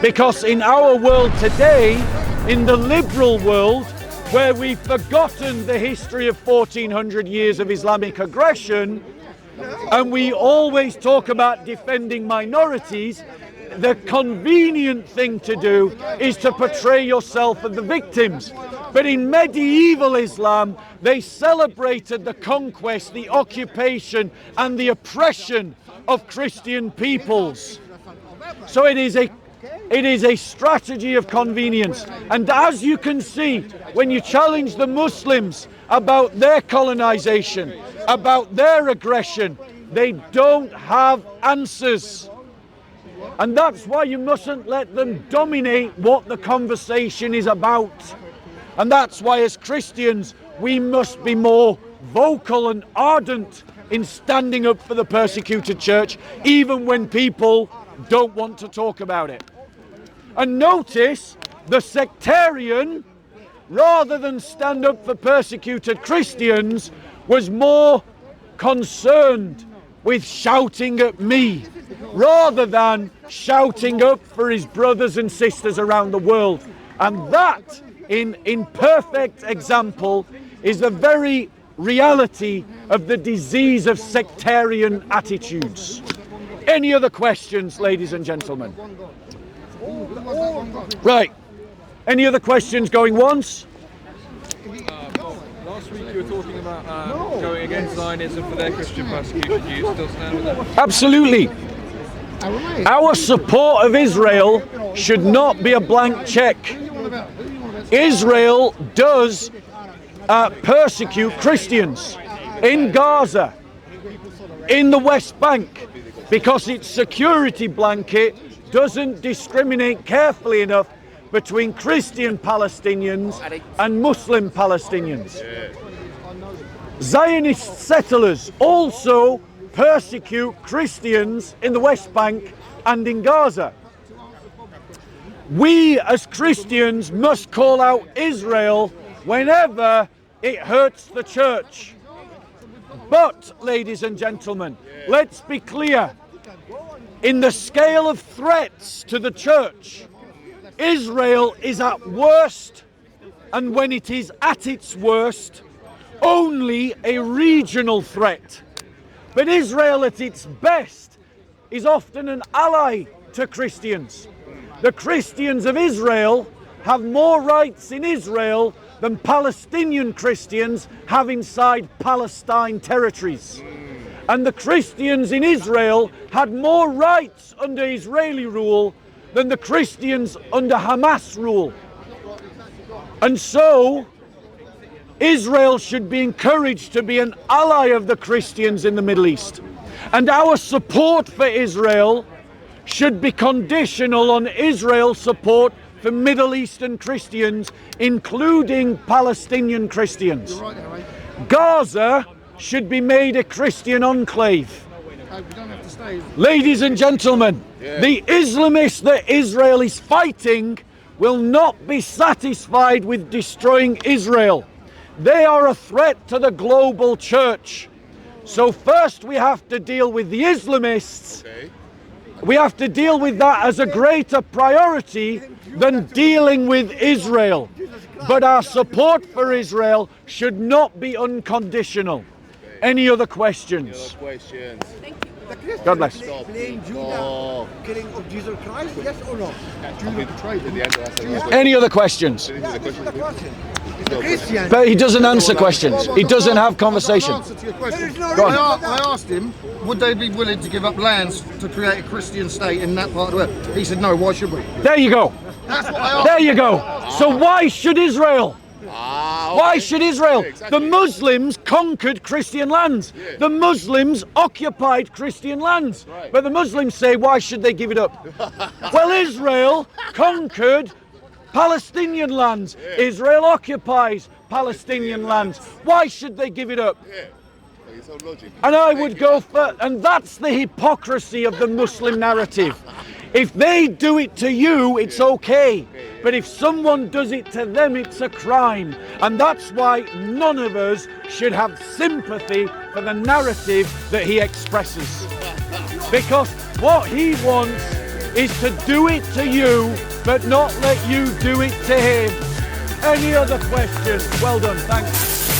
Because in our world today, in the liberal world, where we've forgotten the history of 1400 years of Islamic aggression, and we always talk about defending minorities, the convenient thing to do is to portray yourself as the victims. But in medieval Islam, they celebrated the conquest, the occupation, and the oppression of Christian peoples. So it is a strategy of convenience. And as you can see, when you challenge the Muslims about their colonization, about their aggression, they don't have answers. And that's why you mustn't let them dominate what the conversation is about. And that's why as Christians, we must be more vocal and ardent in standing up for the persecuted church, even when people don't want to talk about it. And notice, the sectarian, rather than stand up for persecuted Christians, was more concerned with shouting at me, rather than shouting up for his brothers and sisters around the world. And that, in perfect example, is the very reality of the disease of sectarian attitudes. Any other questions, ladies and gentlemen? Right. Any other questions going once? Last week you were talking about going against Zionism for their Christian persecution. Do you still stand with that? Absolutely. Our support of Israel should not be a blank check. Israel does persecute Christians in Gaza, in the West Bank, because its security blanket doesn't discriminate carefully enough between Christian Palestinians and Muslim Palestinians. Zionist settlers also persecute Christians in the West Bank and in Gaza. We as Christians must call out Israel whenever it hurts the church. But, ladies and gentlemen, let's be clear. In the scale of threats to the church, Israel is at worst, and when it is at its worst, only a regional threat. But Israel at its best is often an ally to Christians. The Christians of Israel have more rights in Israel than Palestinian Christians have inside Palestine territories. And the Christians in Israel had more rights under Israeli rule than the Christians under Hamas rule. And so, Israel should be encouraged to be an ally of the Christians in the Middle East. And our support for Israel should be conditional on Israel's support for Middle Eastern Christians, including Palestinian Christians. Gaza should be made a Christian enclave. Ladies and gentlemen, the Islamists that Israel is fighting will not be satisfied with destroying Israel. They are a threat to the global church. So first we have to deal with the Islamists. We have to deal with that as a greater priority than dealing with Israel. But our support for Israel should not be unconditional. Any other questions? God bless. Killing of Jesus Christ, yes or no? Any other questions? But he doesn't answer questions. He doesn't have conversation. Go on. I asked him, would they be willing to give up lands to create a Christian state in that part of the world? He said, no, why should we? There you go. That's what I asked. There you go. So why should Israel? Why should Israel? The Muslims conquered Christian lands. The Muslims occupied Christian lands. But the Muslims say, why should they give it up? Well, Israel conquered Palestinian lands. Israel occupies Palestinian lands. Why should they give it up? And I would go for, and that's the hypocrisy of the Muslim narrative. If they do it to you, it's okay. But if someone does it to them, it's a crime. And that's why none of us should have sympathy for the narrative that he expresses. Because what he wants is to do it to you, but not let you do it to him. Any other questions? Well done, thanks.